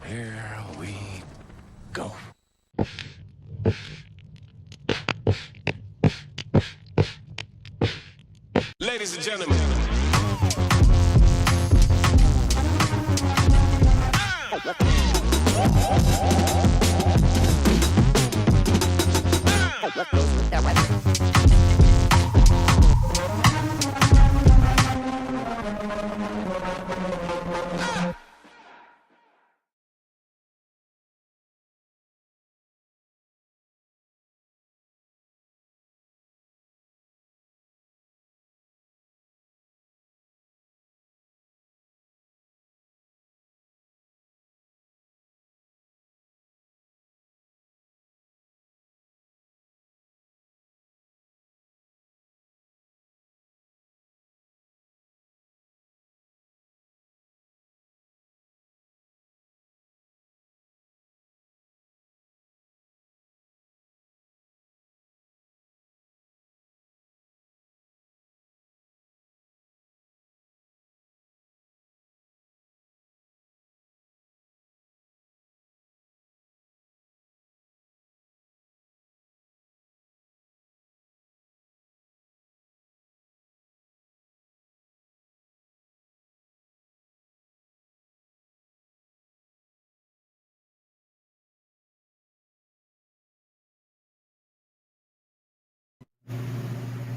Here we go. Ladies and gentlemen.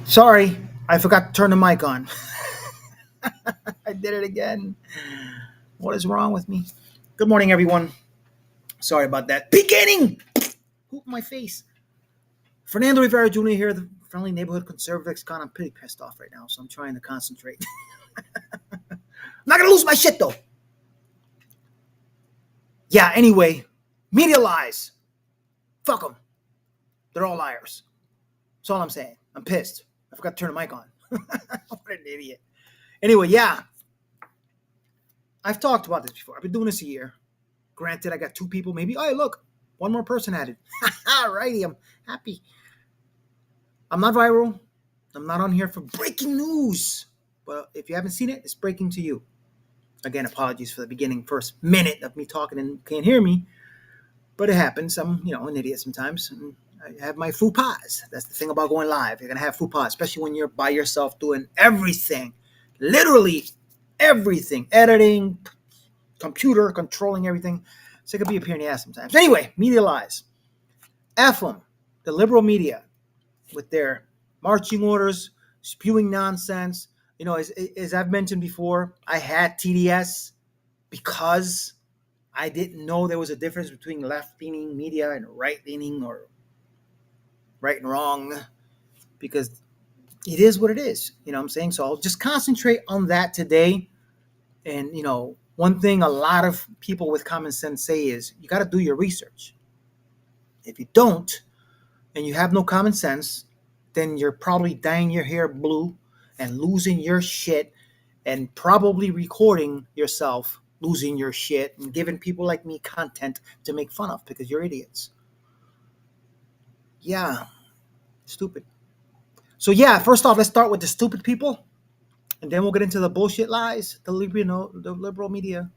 Sorry, I forgot to turn the mic on. I did it again. What is wrong with me? Good morning, everyone. Sorry about that. Beginning! Hoop my face. Fernando Rivera Jr. here, the friendly neighborhood conservative ex-con. I'm pretty pissed off right now, so I'm trying to concentrate. I'm not going to lose my shit, though. Yeah, anyway, media lies. Fuck them. They're all liars. That's all I'm saying. I'm pissed. I forgot to turn the mic on. What an idiot. Anyway, yeah. I've talked about this before. I've been doing this a year. Granted, I got two people, maybe. Oh, look, one more person added. Alrighty, I'm happy. I'm not viral. I'm not on here for breaking news. But if you haven't seen it, it's breaking to you. Again, apologies for the beginning, first minute of me talking and can't hear me. But it happens. I'm, an idiot sometimes. And I have my faux pas. That's the thing about going live. You're going to have faux pas, especially when you're by yourself doing everything. Literally everything. Editing, computer, controlling everything. So it could be a pain in the ass sometimes. Anyway, media lies. F them, the liberal media, with their marching orders, spewing nonsense. As I've mentioned before, I had TDS because I didn't know there was a difference between left-leaning media and right-leaning or right and wrong, because it is what it is. You know what I'm saying? So I'll just concentrate on that today. And, one thing a lot of people with common sense say is you got to do your research. If you don't, and you have no common sense, then you're probably dyeing your hair blue and losing your shit and probably recording yourself losing your shit and giving people like me content to make fun of because you're idiots. Yeah, stupid. So yeah, first off, let's start with the stupid people, and then we'll get into the bullshit lies the liberal media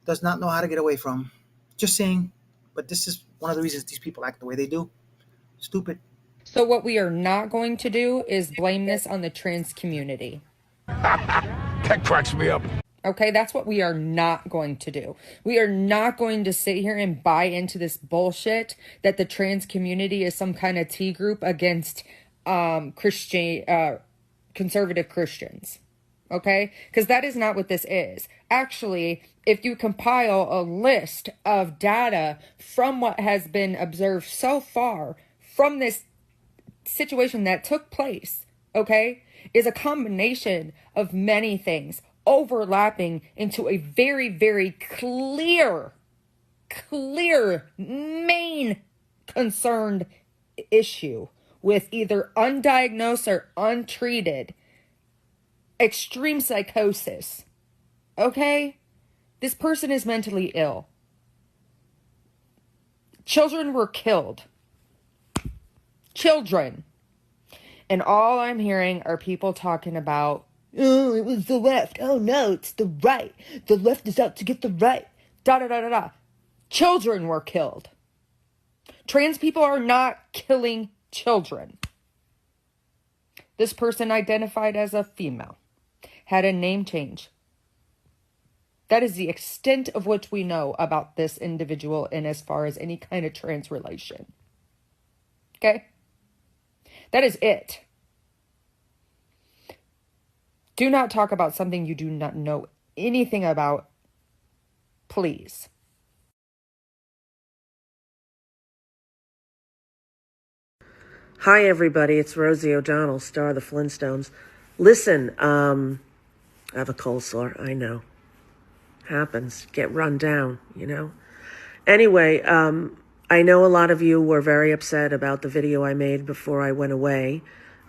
does not know how to get away from. Just saying, but this is one of the reasons these people act the way they do. Stupid. So what we are not going to do is blame this on the trans community. That cracks me up. Okay, that's what we are not going to do. We are not going to sit here and buy into this bullshit that the trans community is some kind of T group against conservative Christians. Okay? Because that is not what this is. Actually, if you compile a list of data from what has been observed so far from this situation that took place, okay, is a combination of many things overlapping into a very, very clear main concerned issue with either undiagnosed or untreated extreme psychosis. Okay? This person is mentally ill. Children were killed. Children. And all I'm hearing are people talking about, oh, it was the left. Oh, no, it's the right. The left is out to get the right. Da da da da da. Children were killed. Trans people are not killing children. This person identified as a female, had a name change. That is the extent of which we know about this individual in as far as any kind of trans relation. Okay? That is it. Do not talk about something you do not know anything about, please. Hi, everybody. It's Rosie O'Donnell, star of the Flintstones. Listen, I have a cold sore. I know. Happens. Get run down, you know. Anyway, I know a lot of you were very upset about the video I made before I went away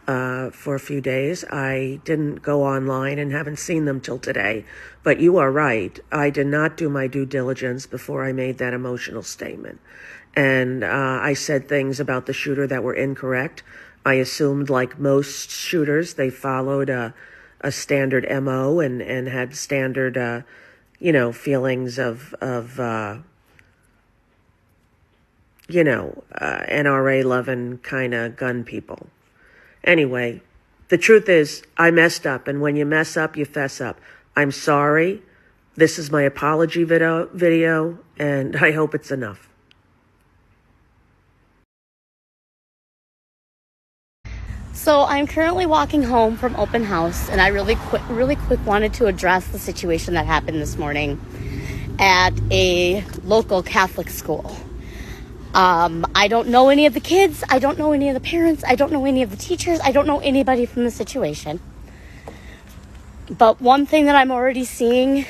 for a few days. I didn't go online and haven't seen them till today. But you are right. I did not do my due diligence before I made that emotional statement. And I said things about the shooter that were incorrect. I assumed, like most shooters, they followed a standard MO and had standard, feelings of NRA-loving kind of gun people. Anyway, the truth is, I messed up. And when you mess up, you fess up. I'm sorry. This is my apology video, and I hope it's enough. So I'm currently walking home from open house, and I really quick wanted to address the situation that happened this morning at a local Catholic school. I don't know any of the kids. I don't know any of the parents. I don't know any of the teachers. I don't know anybody from the situation. But one thing that I'm already seeing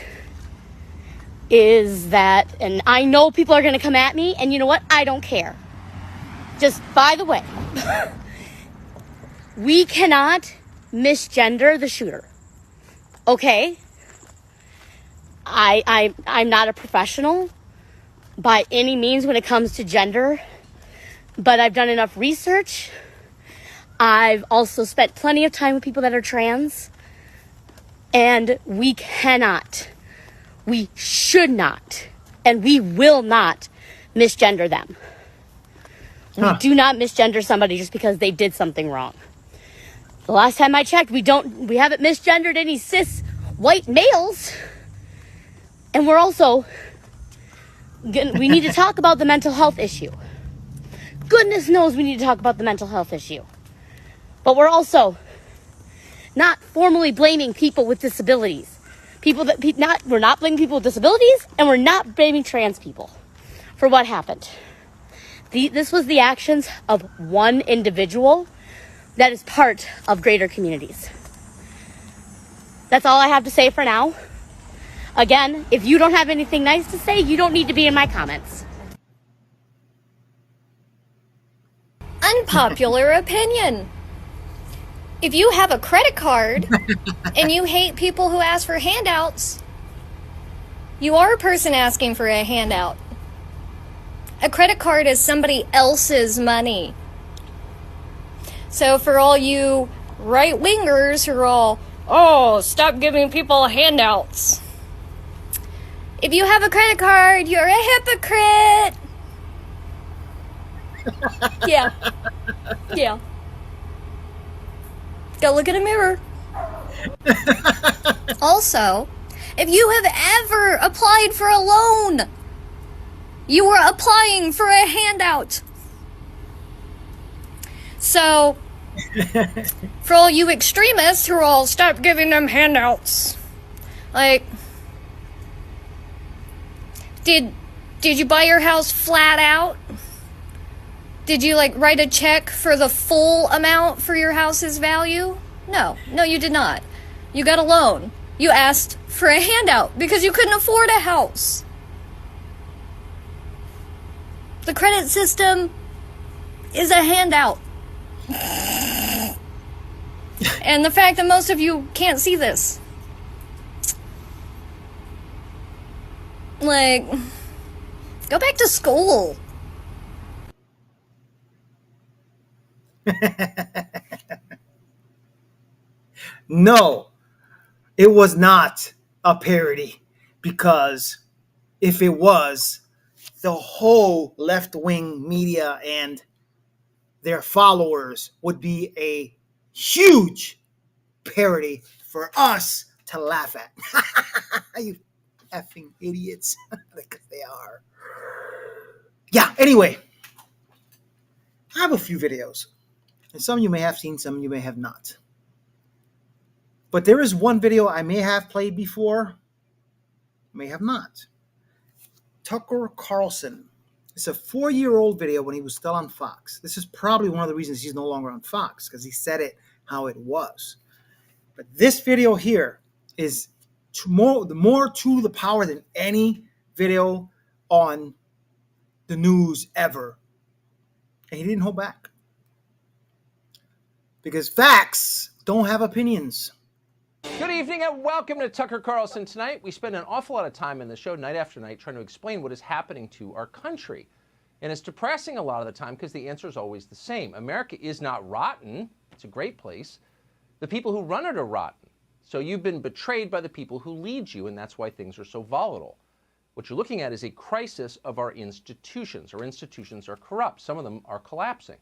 is that, and I know people are going to come at me, and you know what? I don't care. Just by the way, we cannot misgender the shooter. Okay? I'm not a professional by any means when it comes to gender, but I've done enough research. I've also spent plenty of time with people that are trans, and we cannot, we should not, and we will not misgender them. We do not misgender somebody just because they did something wrong. The last time I checked, we haven't misgendered any cis white males. And we're also, we need to talk about the mental health issue. Goodness knows we need to talk about the mental health issue. But we're also not formally blaming people with disabilities. We're not blaming people with disabilities, and we're not blaming trans people for what happened. This was the actions of one individual that is part of greater communities. That's all I have to say for now. Again, if you don't have anything nice to say, you don't need to be in my comments. Unpopular opinion. If you have a credit card and you hate people who ask for handouts, you are a person asking for a handout. A credit card is somebody else's money. So for all you right-wingers who are all, oh, stop giving people handouts. If you have a credit card, you're a hypocrite. Yeah. Yeah. Go look in a mirror. Also, if you have ever applied for a loan, you were applying for a handout. So, for all you extremists who are all, stop giving them handouts. Like, did you buy your house flat out? Did you, write a check for the full amount for your house's value? No, you did not. You got a loan. You asked for a handout because you couldn't afford a house. The credit system is a handout. And the fact that most of you can't see this. Go back to school. No, it was not a parody because if it was, the whole left-wing media and their followers would be a huge parody for us to laugh at. You effing idiots. Because they are. Yeah, anyway. I have a few videos. And some you may have seen, some you may have not. But there is one video I may have played before, may have not. Tucker Carlson. It's a 4-year-old video when he was still on Fox. This is probably one of the reasons he's no longer on Fox, because he said it how it was. But this video here is more to the power than any video on the news ever. And he didn't hold back. Because facts don't have opinions. Good evening and welcome to Tucker Carlson Tonight. We spend an awful lot of time in the show night after night trying to explain what is happening to our country. And it's depressing a lot of the time because the answer is always the same. America is not rotten. It's a great place. The people who run it are rotten. So you've been betrayed by the people who lead you, and that's why things are so volatile. What you're looking at is a crisis of our institutions. Our institutions are corrupt. Some of them are collapsing.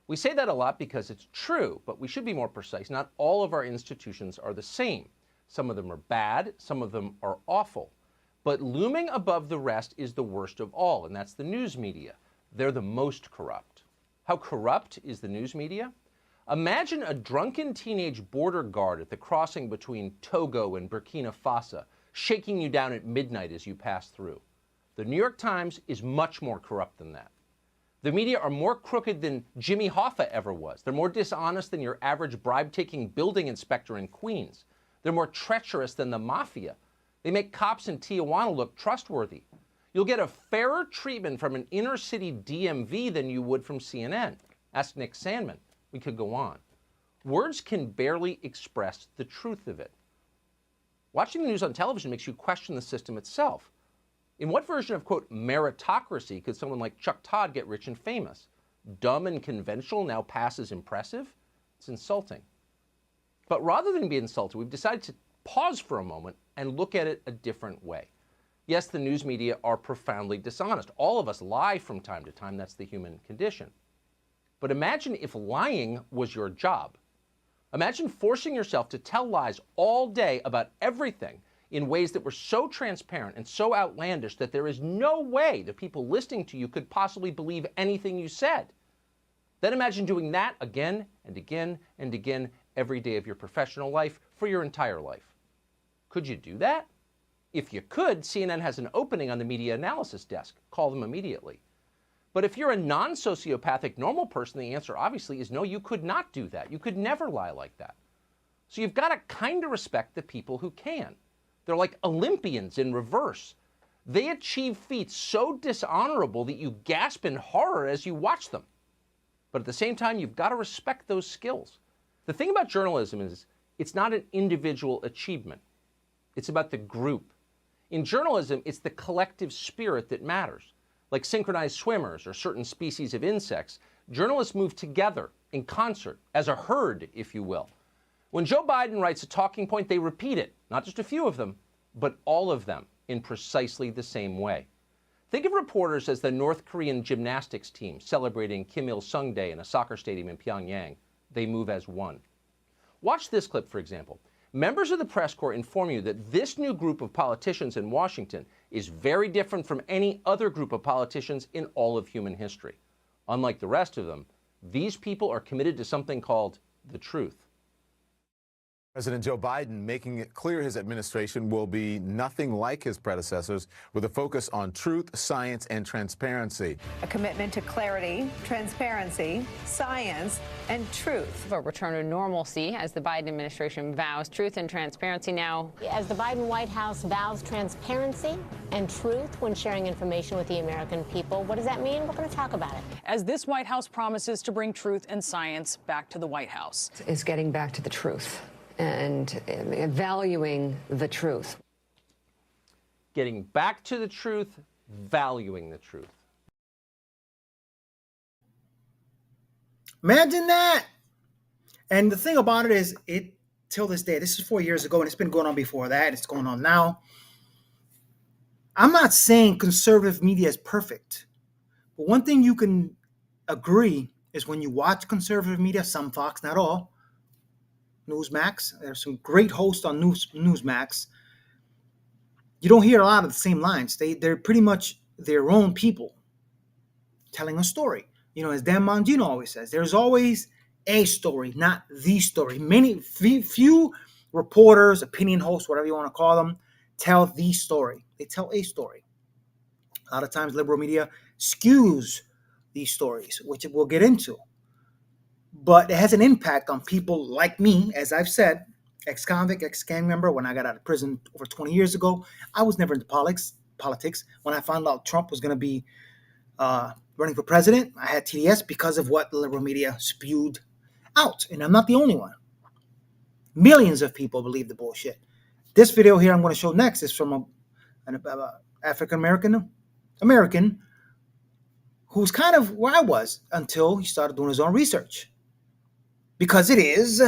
We say that a lot because it's true, but we should be more precise. Not all of our institutions are the same. Some of them are bad, some of them are awful. But looming above the rest is the worst of all, and that's the news media. They're the most corrupt. How corrupt is the news media? Imagine a drunken teenage border guard at the crossing between Togo and Burkina Faso, shaking you down at midnight as you pass through. The New York Times is much more corrupt than that. The media are more crooked than Jimmy Hoffa ever was. They're more dishonest than your average bribe-taking building inspector in Queens. They're more treacherous than the mafia. They make cops in Tijuana look trustworthy. You'll get a fairer treatment from an inner-city DMV than you would from CNN. Ask Nick Sandman. We could go on. Words can barely express the truth of it. Watching the news on television makes you question the system itself. In what version of, quote, meritocracy could someone like Chuck Todd get rich and famous? Dumb and conventional now passes impressive? It's insulting. But rather than be insulted, we've decided to pause for a moment and look at it a different way. Yes, the news media are profoundly dishonest. All of us lie from time to time. That's the human condition. But imagine if lying was your job. Imagine forcing yourself to tell lies all day about everything in ways that were so transparent and so outlandish that there is no way the people listening to you could possibly believe anything you said. Then imagine doing that again and again and again every day of your professional life for your entire life. Could you do that? If you could, CNN has an opening on the media analysis desk. Call them immediately. But if you're a non-sociopathic normal person, the answer obviously is no, you could not do that. You could never lie like that. So you've got to kind of respect the people who can. They're like Olympians in reverse. They achieve feats so dishonorable that you gasp in horror as you watch them. But at the same time, you've got to respect those skills. The thing about journalism is it's not an individual achievement. It's about the group. In journalism, it's the collective spirit that matters. Like synchronized swimmers or certain species of insects, journalists move together in concert, as a herd, if you will. When Joe Biden writes a talking point, they repeat it, not just a few of them, but all of them in precisely the same way. Think of reporters as the North Korean gymnastics team celebrating Kim Il-sung Day in a soccer stadium in Pyongyang. They move as one. Watch this clip, for example. Members of the press corps inform you that this new group of politicians in Washington is very different from any other group of politicians in all of human history. Unlike the rest of them, these people are committed to something called the truth. President Joe Biden making it clear his administration will be nothing like his predecessors, with a focus on truth, science, and transparency. A commitment to clarity, transparency, science, and truth. A return to normalcy as the Biden administration vows truth and transparency now. As the Biden White House vows transparency and truth when sharing information with the American people, what does that mean? We're going to talk about it. As this White House promises to bring truth and science back to the White House. Is getting back to the truth and valuing the truth. Getting back to the truth, valuing the truth. Imagine that. And the thing about it is, it till this day, this is 4 years ago, and it's been going on before that, it's going on now. I'm not saying conservative media is perfect, but one thing you can agree is when you watch conservative media, some Fox, not all, Newsmax, there's some great hosts on Newsmax, you don't hear a lot of the same lines. They're pretty much their own people telling a story. You know, as Dan Bongino always says, there's always a story, not the story. Few reporters, opinion hosts, whatever you want to call them, tell the story. They tell a story. A lot of times liberal media skews these stories, which we'll get into. But it has an impact on people like me, as I've said, ex-convict, ex-gang member. When I got out of prison over 20 years ago, I was never into politics. When I found out Trump was going to be running for president, I had TDS because of what the liberal media spewed out. And I'm not the only one. Millions of people believe the bullshit. This video here I'm going to show next is from an African-American who's kind of where I was until he started doing his own research. Because it is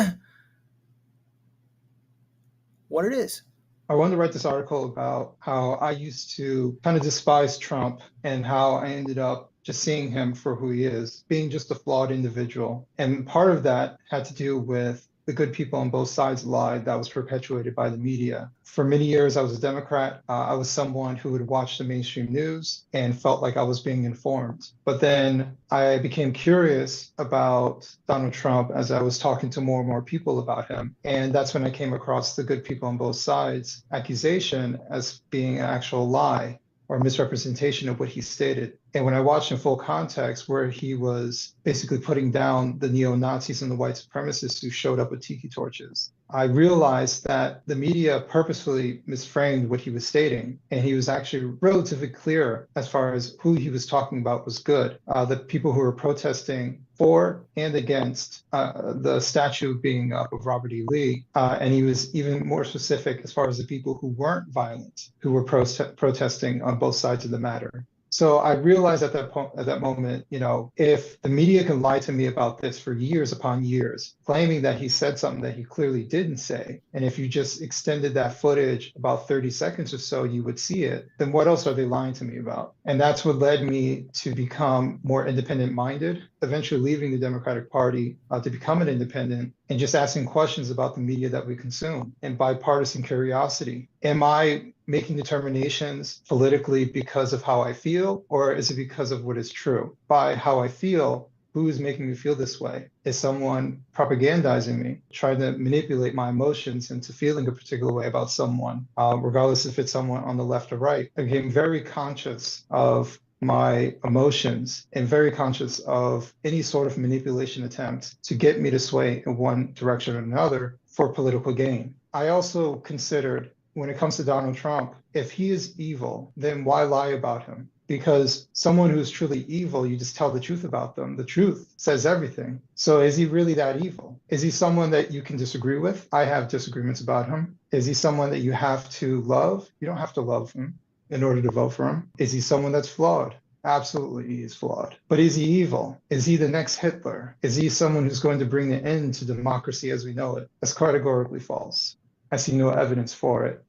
what it is. I wanted to write this article about how I used to kind of despise Trump and how I ended up just seeing him for who he is, being just a flawed individual. And part of that had to do with the good people on both sides lie that was perpetuated by the media. For many years, I was a Democrat. I was someone who would watch the mainstream news and felt like I was being informed. But then I became curious about Donald Trump as I was talking to more and more people about him. And that's when I came across the good people on both sides accusation as being an actual lie or misrepresentation of what he stated. And when I watched in full context where he was basically putting down the neo-Nazis and the white supremacists who showed up with tiki torches, I realized that the media purposefully misframed what he was stating. And he was actually relatively clear as far as who he was talking about was good. The people who were protesting for and against the statue being up of Robert E. Lee. And he was even more specific as far as the people who weren't violent, who were protesting on both sides of the matter. So I realized at that moment, you know, if the media can lie to me about this for years upon years, claiming that he said something that he clearly didn't say, and if you just extended that footage about 30 seconds or so, you would see it, then what else are they lying to me about? And that's what led me to become more independent-minded, eventually leaving the Democratic Party to become an independent and just asking questions about the media that we consume and bipartisan curiosity. Am I making determinations politically because of how I feel, or is it because of what is true? By how I feel, who is making me feel this way? Is someone propagandizing me, trying to manipulate my emotions into feeling a particular way about someone, regardless if it's someone on the left or right? I became very conscious of my emotions and very conscious of any sort of manipulation attempt to get me to sway in one direction or another for political gain. I also considered, when it comes to Donald Trump, if he is evil, then why lie about him? Because someone who's truly evil, you just tell the truth about them. The truth says everything. So is he really that evil? Is he someone that you can disagree with? I have disagreements about him. Is he someone that you have to love? You don't have to love him in order to vote for him. Is he someone that's flawed? Absolutely, he is flawed. But is he evil? Is he the next Hitler? Is he someone who's going to bring the end to democracy as we know it? That's categorically false. I see no evidence for it.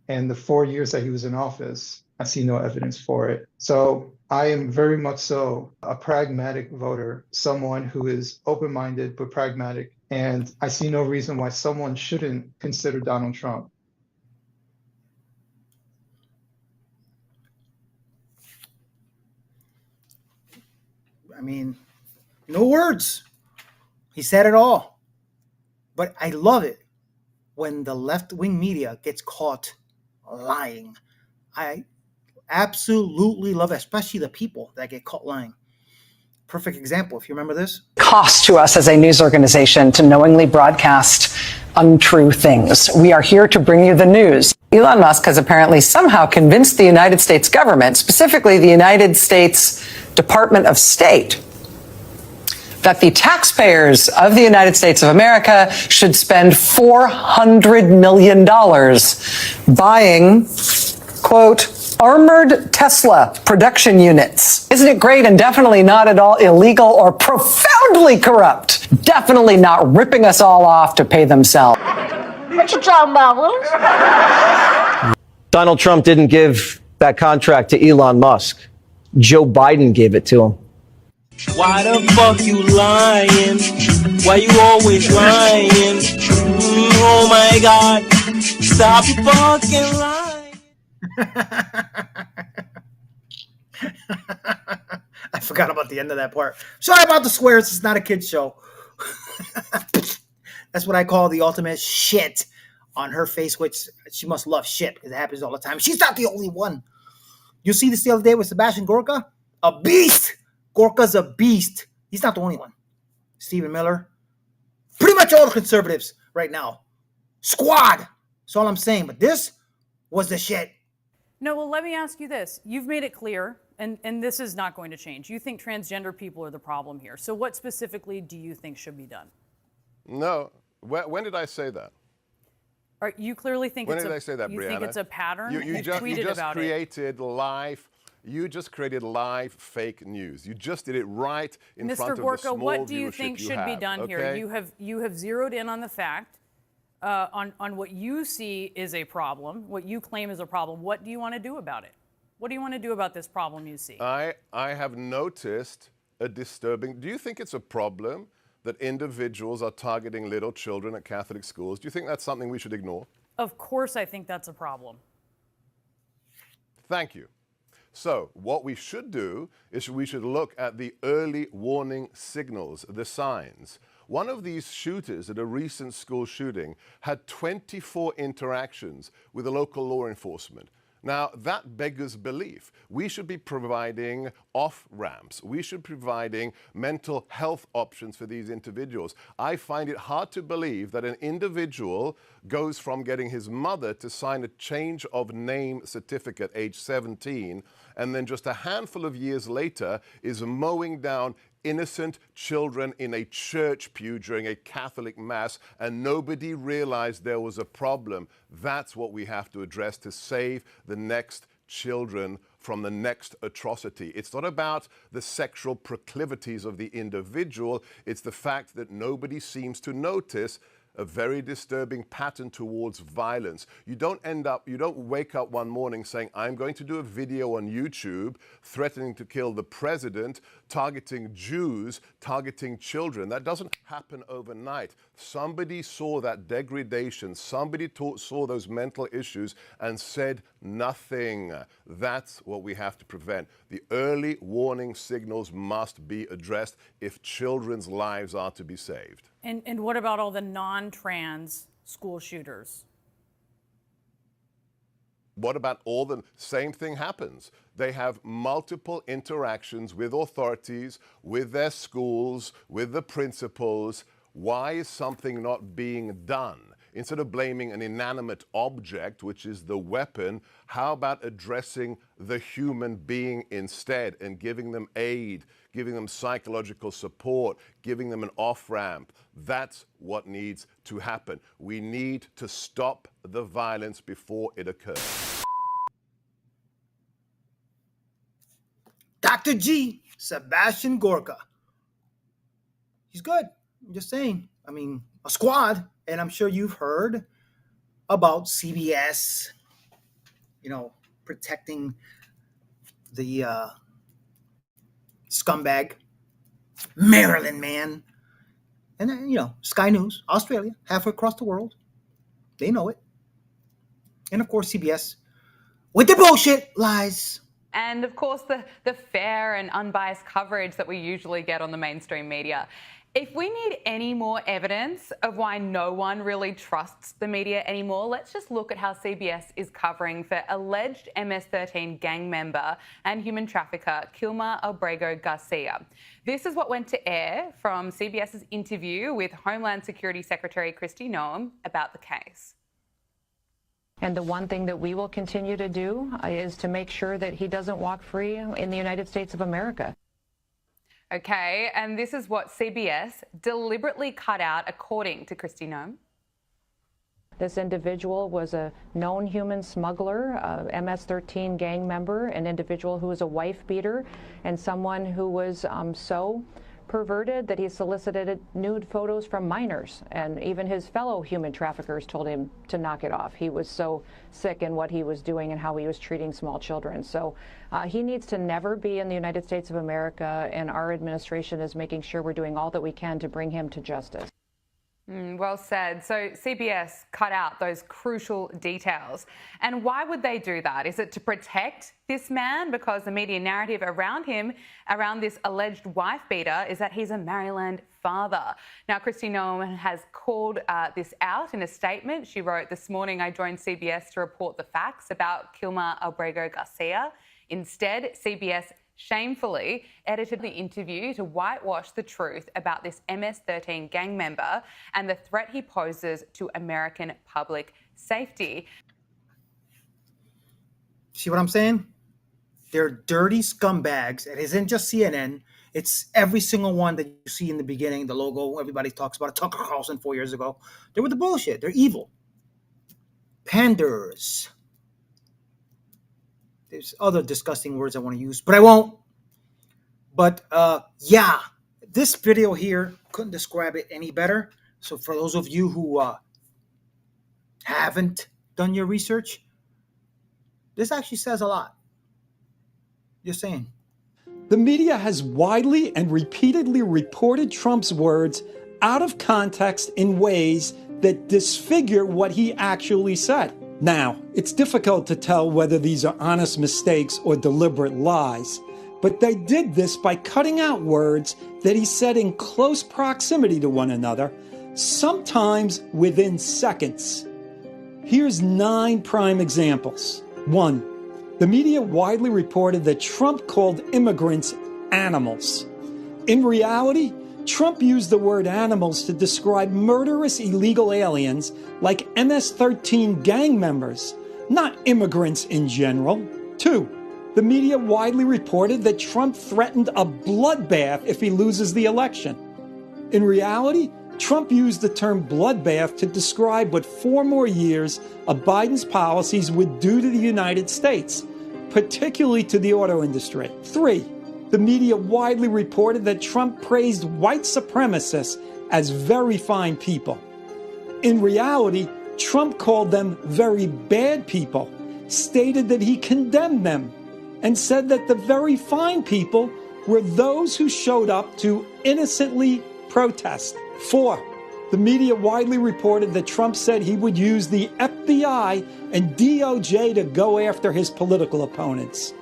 And the 4 years that he was in office, I see no evidence for it. So I am very much so a pragmatic voter, someone who is open-minded but pragmatic. And I see no reason why someone shouldn't consider Donald Trump. I mean, no words. He said it all. But I love it when the left-wing media gets caught lying. I absolutely love it, especially the people that get caught lying. Perfect example, if you remember this. Cost to us as a news organization to knowingly broadcast untrue things. We are here to bring you the news. Elon Musk has apparently somehow convinced the United States government, specifically the United States Department of State, that the taxpayers of the United States of America should spend $400 million buying, quote, armored Tesla production units. Isn't it great and definitely not at all illegal or profoundly corrupt? Definitely not ripping us all off to pay themselves. What you talking about, Willis? Donald Trump didn't give that contract to Elon Musk. Joe Biden gave it to him. Why the fuck you lying? Why you always lying? Oh my God, stop fucking lying. I forgot about the end of that part. Sorry about the swears. It's not a kid's show. That's what I call the ultimate shit on her face, which she must love shit because it happens all the time. She's not the only one. You see this the other day with Sebastian Gorka? A beast. Gorka's a beast. He's not the only one. Stephen Miller. Pretty much all the conservatives right now. Squad. That's all I'm saying. But this was the shit. No, well, let me ask you this. You've made it clear, and this is not going to change. You think transgender people are the problem here. So what specifically do you think should be done? No. When did I say that? Or you clearly think when it's did I say that, you Brianna? think it's a pattern? You just created live. You just created live fake news. You just did it right in front of the small viewership you have. Mr. Gorka, what do you think should be done here? You have zeroed in on the fact, on what you see is a problem, what you claim is a problem. What do you want to do about it? What do you want to do about this problem you see? I have noticed a disturbing. Do you think it's a problem that individuals are targeting little children at Catholic schools? Do you think that's something we should ignore? Of course, I think that's a problem. Thank you. So what we should do is we should look at the early warning signals, the signs. One of these shooters at a recent school shooting had 24 interactions with the local law enforcement. Now, that beggars belief. We should be providing off-ramps. We should be providing mental health options for these individuals. I find it hard to believe that an individual goes from getting his mother to sign a change of name certificate age 17, and then just a handful of years later is mowing down innocent children in a church pew during a Catholic mass, and nobody realized there was a problem. That's what we have to address to save the next children from the next atrocity. It's not about the sexual proclivities of the individual. It's the fact that nobody seems to notice a very disturbing pattern towards violence. You don't wake up one morning saying, I'm going to do a video on YouTube threatening to kill the president, targeting Jews, targeting children. That doesn't happen overnight. Somebody saw that degradation, somebody saw those mental issues and said nothing. That's what we have to prevent. The early warning signals must be addressed if children's lives are to be saved. And what about all the non-trans school shooters? What about all the same thing happens? They have multiple interactions with authorities, with their schools, with the principals. Why is something not being done? Instead of blaming an inanimate object, which is the weapon, how about addressing the human being instead and giving them aid, giving them psychological support, giving them an off-ramp? That's what needs to happen. We need to stop the violence before it occurs. Dr. G, Sebastian Gorka. He's good. I'm just saying. I mean, a squad. And I'm sure you've heard about CBS, protecting the scumbag Maryland man. And then, Sky News, Australia, halfway across the world. They know it. And, of course, CBS with the bullshit lies. And, of course, the fair and unbiased coverage that we usually get on the mainstream media. If we need any more evidence of why no one really trusts the media anymore, let's just look at how CBS is covering for alleged MS-13 gang member and human trafficker Kilmer Abrego Garcia. This is what went to air from CBS's interview with Homeland Security Secretary Kristi Noem about the case. And the one thing that we will continue to do is to make sure that he doesn't walk free in the United States of America. Okay, and this is what CBS deliberately cut out, according to Kristi Noem. This individual was a known human smuggler, a MS-13 gang member, an individual who was a wife beater, and someone who was so perverted, that he solicited nude photos from minors, and even his fellow human traffickers told him to knock it off. He was so sick in what he was doing and how he was treating small children. So he needs to never be in the United States of America, and our administration is making sure we're doing all that we can to bring him to justice. Well said. So CBS cut out those crucial details. And why would they do that? Is it to protect this man? Because the media narrative around him, around this alleged wife beater, is that he's a Maryland father. Now, Kristi Noem has called this out in a statement. She wrote, "This morning I joined CBS to report the facts about Kilmer Albrego Garcia. Instead, CBS shamefully edited the interview to whitewash the truth about this MS-13 gang member and the threat he poses to American public safety." See what I'm saying? They're dirty scumbags. It isn't just CNN. It's every single one that you see in the beginning, the logo, everybody talks about it. Tucker Carlson 4 years ago. They were the bullshit. They're evil. Panders. There's other disgusting words I want to use, but I won't. But yeah, this video here, couldn't describe it any better. So for those of you who haven't done your research, this actually says a lot. Just saying. The media has widely and repeatedly reported Trump's words out of context in ways that disfigure what he actually said. Now, it's difficult to tell whether these are honest mistakes or deliberate lies, but they did this by cutting out words that he said in close proximity to one another, sometimes within seconds. Here's 9 prime examples. 1. The media widely reported that Trump called immigrants animals. In reality, Trump used the word animals to describe murderous illegal aliens like MS-13 gang members, not immigrants in general. 2. The media widely reported that Trump threatened a bloodbath if he loses the election. In reality, Trump used the term bloodbath to describe what 4 more years of Biden's policies would do to the United States, particularly to the auto industry. 3. The media widely reported that Trump praised white supremacists as very fine people. In reality, Trump called them very bad people, stated that he condemned them, and said that the very fine people were those who showed up to innocently protest. 4. The media widely reported that Trump said he would use the FBI and DOJ to go after his political opponents.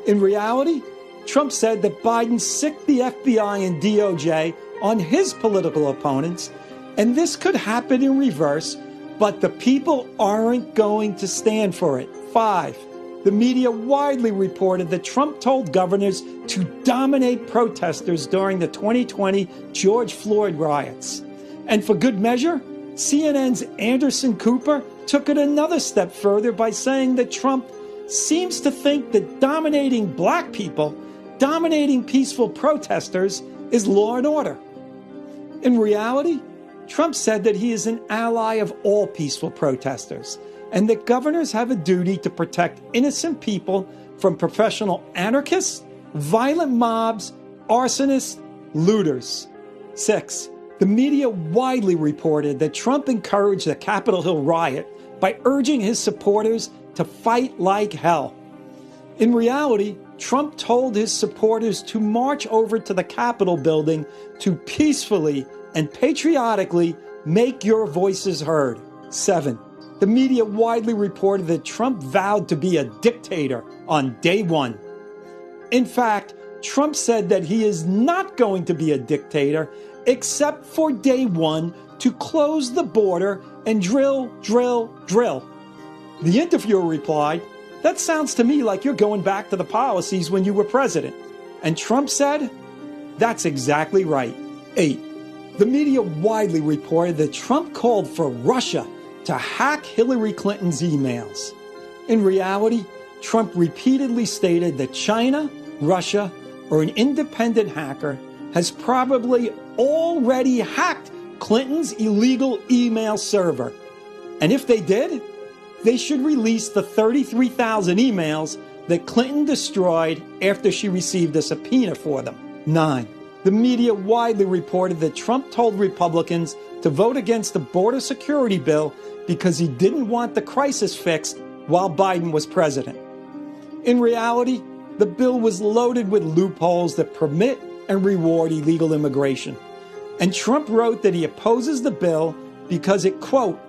In reality, Trump said that Biden sicked the FBI and DOJ on his political opponents, and this could happen in reverse, but the people aren't going to stand for it. 5. The media widely reported that Trump told governors to dominate protesters during the 2020 George Floyd riots. And for good measure, CNN's Anderson Cooper took it another step further by saying that Trump seems to think that dominating black people, dominating peaceful protesters, is law and order. In reality, Trump said that he is an ally of all peaceful protesters, and that governors have a duty to protect innocent people from professional anarchists, violent mobs, arsonists, looters. 6. The media widely reported that Trump encouraged the Capitol Hill riot by urging his supporters to fight like hell. In reality, Trump told his supporters to march over to the Capitol building to peacefully and patriotically make your voices heard. 7. The media widely reported that Trump vowed to be a dictator on day 1. In fact, Trump said that he is not going to be a dictator except for day 1 to close the border and drill, drill, drill. The interviewer replied, "That sounds to me like you're going back to the policies when you were president." And Trump said, "That's exactly right." 8. The media widely reported that Trump called for Russia to hack Hillary Clinton's emails. In reality, Trump repeatedly stated that China, Russia, or an independent hacker has probably already hacked Clinton's illegal email server. And if they did, they should release the 33,000 emails that Clinton destroyed after she received a subpoena for them. 9. the media widely reported that Trump told Republicans to vote against the border security bill because he didn't want the crisis fixed while Biden was president. In reality, the bill was loaded with loopholes that permit and reward illegal immigration. And Trump wrote that he opposes the bill because it, quote,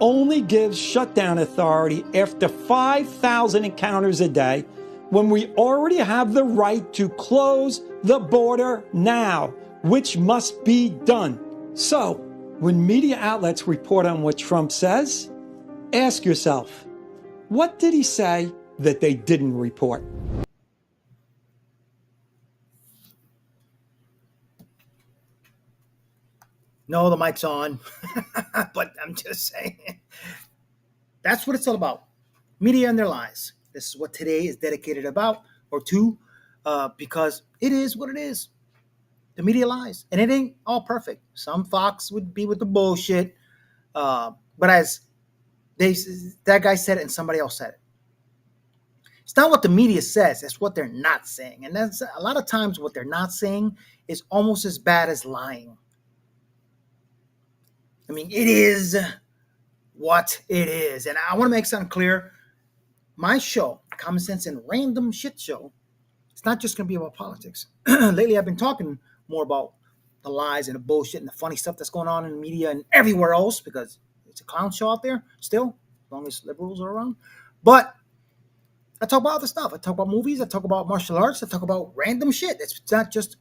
only gives shutdown authority after 5,000 encounters a day when we already have the right to close the border now, which must be done. So, when media outlets report on what Trump says, ask yourself, what did he say that they didn't report? No, the mic's on, but I'm just saying. That's what it's all about. Media and their lies. This is what today is dedicated about or to, because it is what it is. The media lies, and it ain't all perfect. Some Fox would be with the bullshit, but as that guy said it and somebody else said it. It's not what the media says, it's what they're not saying. And that's a lot of times what they're not saying is almost as bad as lying. I mean, it is what it is. And I want to make something clear. My show, Common Sense and Random Shit Show, it's not just going to be about politics. Lately, I've been talking more about the lies and the bullshit and the funny stuff that's going on in the media and everywhere else because it's a clown show out there still, as long as liberals are around. But I talk about other stuff. I talk about movies. I talk about martial arts. I talk about random shit. It's not just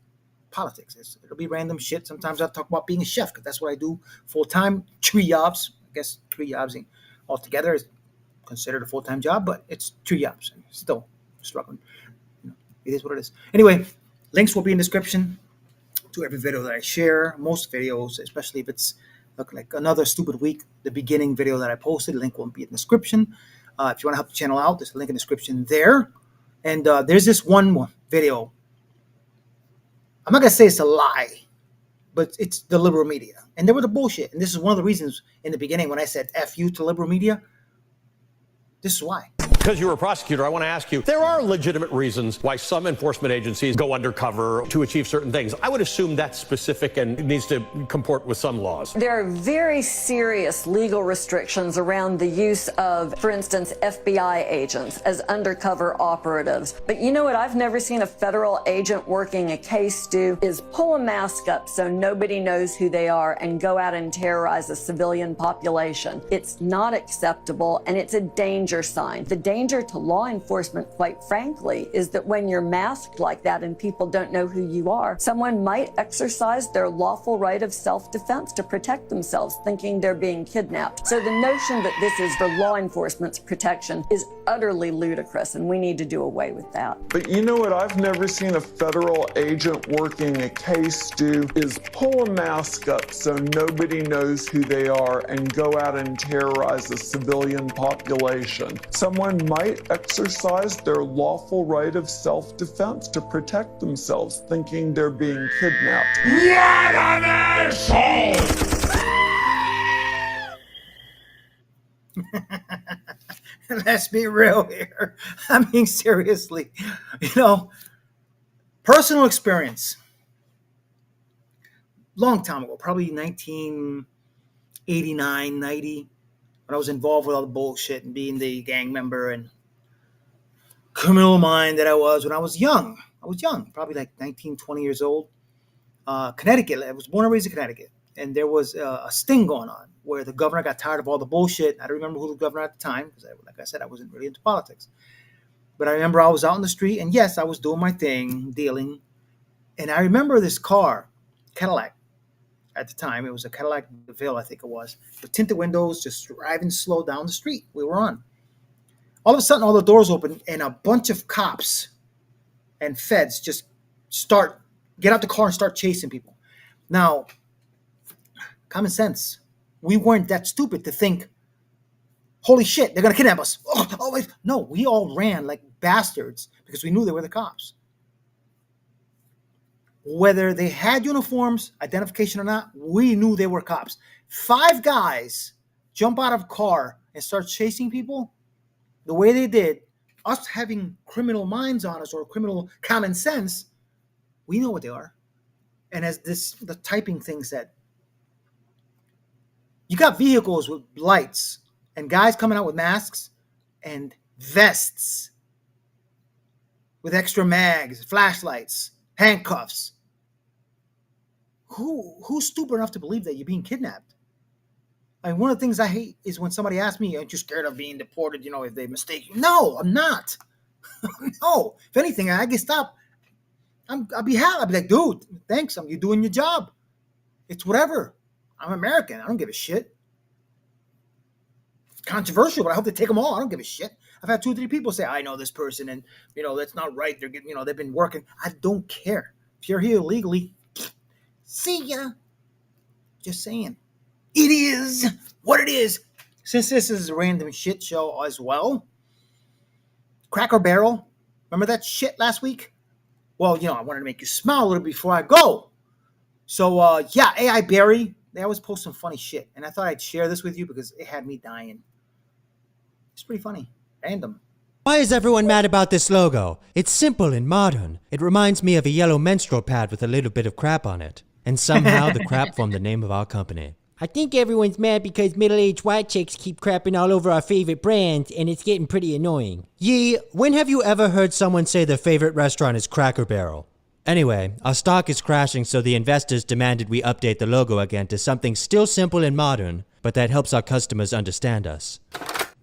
politics. It'll be random shit. Sometimes I talk about being a chef because that's what I do full-time. 3 jobs. I guess 3 jobs altogether is considered a full-time job, but it's 2 jobs. Still struggling. It is what it is. Anyway, links will be in the description to every video that I share. Most videos, especially if it's like another stupid week, the beginning video that I posted, the link will be in the description. If you want to help the channel out, there's a link in the description there. And there's this one video. I'm not going to say it's a lie, but it's the liberal media. And they were the bullshit. And this is one of the reasons in the beginning when I said F you to liberal media. This is why. Because you're a prosecutor, I want to ask you, there are legitimate reasons why some enforcement agencies go undercover to achieve certain things. I would assume that's specific and needs to comport with some laws. There are very serious legal restrictions around the use of, for instance, FBI agents as undercover operatives. But you know what I've never seen a federal agent working a case do is pull a mask up so nobody knows who they are and go out and terrorize a civilian population. It's not acceptable and it's a danger sign. The danger to law enforcement, quite frankly, is that when you're masked like that and people don't know who you are, someone might exercise their lawful right of self-defense to protect themselves, thinking they're being kidnapped. So the notion that this is for law enforcement's protection is utterly ludicrous, and we need to do away with that. But you know what I've never seen a federal agent working a case do is pull a mask up so nobody knows who they are and go out and terrorize a civilian population. Someone might exercise their lawful right of self-defense to protect themselves, thinking they're being kidnapped. What an asshole! Let's be real here. I mean, seriously. Personal experience. Long time ago, probably 1989, 90. When I was involved with all the bullshit and being the gang member and criminal mind that I was when I was young. I was young, probably like 19, 20 years old. Connecticut. I was born and raised in Connecticut. And there was a sting going on where the governor got tired of all the bullshit. I don't remember who the governor at the time because, like I said, I wasn't really into politics. But I remember I was out in the street, and yes, I was doing my thing, dealing. And I remember this car, Cadillac. At the time, it was a Cadillac DeVille, I think it was, with tinted windows, just driving slow down the street we were on. All of a sudden, all the doors open, and a bunch of cops and feds just get out the car and start chasing people. Now, common sense. We weren't that stupid to think, holy shit, they're going to kidnap us. Oh, wait. No, we all ran like bastards because we knew they were the cops. Whether they had uniforms, identification or not, we knew they were cops. 5 guys jump out of a car and start chasing people the way they did, us having criminal minds on us or criminal common sense, we know what they are. And as the typing thing said, you got vehicles with lights and guys coming out with masks and vests with extra mags, flashlights, handcuffs. Who's stupid enough to believe that you're being kidnapped? I mean, one of the things I hate is when somebody asks me, aren't you scared of being deported, if they mistake you? No, I'm not. No. If anything, I get stopped. I'll be happy. I'll be like, dude, thanks. You're doing your job. It's whatever. I'm American. I don't give a shit. It's controversial, but I hope they take them all. I don't give a shit. I've had 2 or 3 people say, I know this person, and, that's not right. They're getting, they've been working. I don't care. If you're here illegally, see ya. Just saying. It is what it is. Since this is a random shit show as well, Cracker Barrel, remember that shit last week? Well, I wanted to make you smile a little before I go. So, AI Barry, they always post some funny shit. And I thought I'd share this with you because it had me dying. It's pretty funny. Random. Why is everyone mad about this logo? It's simple and modern. It reminds me of a yellow menstrual pad with a little bit of crap on it. And somehow the crap formed the name of our company. I think everyone's mad because middle-aged white chicks keep crapping all over our favorite brands, and it's getting pretty annoying. Yee, when have you ever heard someone say their favorite restaurant is Cracker Barrel? Anyway, our stock is crashing, so the investors demanded we update the logo again to something still simple and modern, but that helps our customers understand us.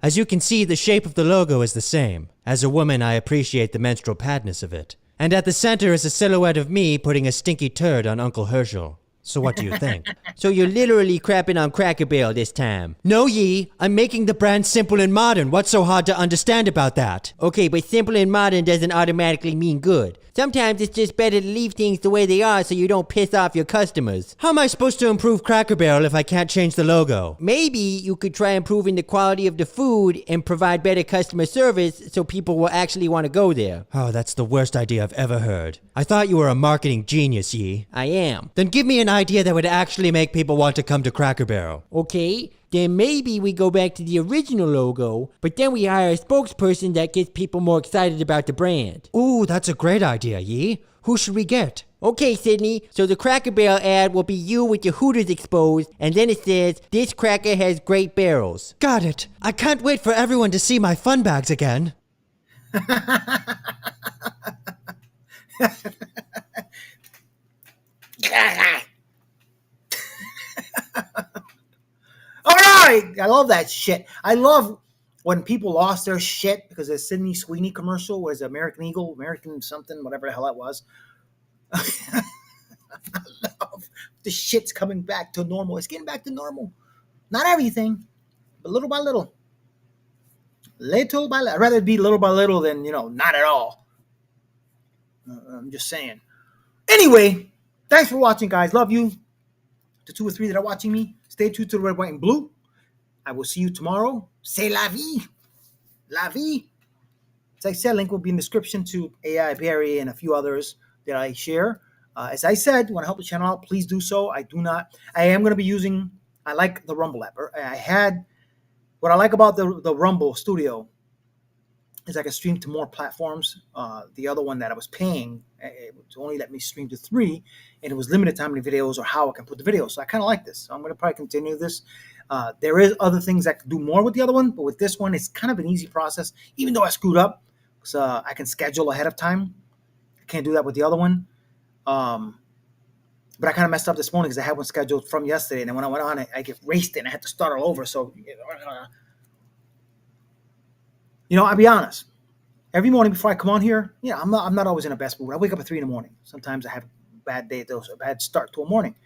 As you can see, the shape of the logo is the same. As a woman, I appreciate the menstrual padness of it. And at the center is a silhouette of me putting a stinky turd on Uncle Herschel. So what do you think? So you're literally crapping on Cracker Barrel this time. No, Yee. I'm making the brand simple and modern. What's so hard to understand about that? Okay, but simple and modern doesn't automatically mean good. Sometimes it's just better to leave things the way they are so you don't piss off your customers. How am I supposed to improve Cracker Barrel if I can't change the logo? Maybe you could try improving the quality of the food and provide better customer service so people will actually want to go there. Oh, that's the worst idea I've ever heard. I thought you were a marketing genius, Yee. I am. Then give me an idea that would actually make people want to come to Cracker Barrel. Okay, then maybe we go back to the original logo, but then we hire a spokesperson that gets people more excited about the brand. Ooh, that's a great idea, Yee. Who should we get? Okay, Sydney, so the Cracker Barrel ad will be you with your hooters exposed, and then it says, this cracker has great barrels. Got it. I can't wait for everyone to see my fun bags again. All right, I love that shit. I love when people lost their shit because of the Sydney Sweeney commercial was American Eagle, American something, whatever the hell that was. I love the shit's coming back to normal. It's getting back to normal. Not everything, but little by little. Little by little. I'd rather it be little by little than, not at all. I'm just saying. Anyway, thanks for watching, guys. Love you. The 2 or 3 that are watching me, stay tuned to the red, white, and blue. I will see you tomorrow. C'est la vie. La vie. As I said, link will be in the description to AI Barry and a few others that I share. As I said, want to help the channel out, please do so. I am going to be using, I like the Rumble app. What I like about the Rumble Studio is I can stream to more platforms. The other one that I was paying, it only let me stream to 3, and it was limited to how many videos or how I can put the videos. So I kind of like this. So I'm going to probably continue this. There is other things I could do more with the other one, but with this one, it's kind of an easy process, even though I screwed up. So I can schedule ahead of time. I can't do that with the other one. But I kind of messed up this morning because I had one scheduled from yesterday, and then when I went on it, I get raced and I had to start all over. So, I'll be honest. Every morning before I come on here, I'm not always in the best mood. I wake up at 3 a.m. Sometimes I have a bad day, a bad start to a morning.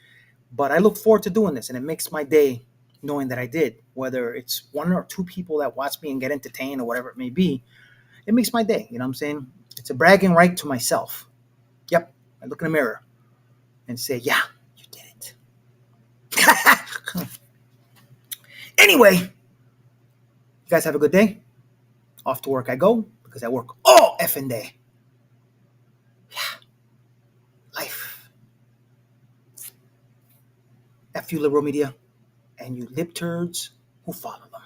But I look forward to doing this, and it makes my day knowing that I did. Whether it's 1 or 2 people that watch me and get entertained or whatever it may be, it makes my day. You know what I'm saying? It's a bragging right to myself. Yep. I look in the mirror and say, yeah, you did it. Anyway, you guys have a good day. Off to work I go because I work all effing day. Yeah. Life. F you liberal media and you lip turds who follow them.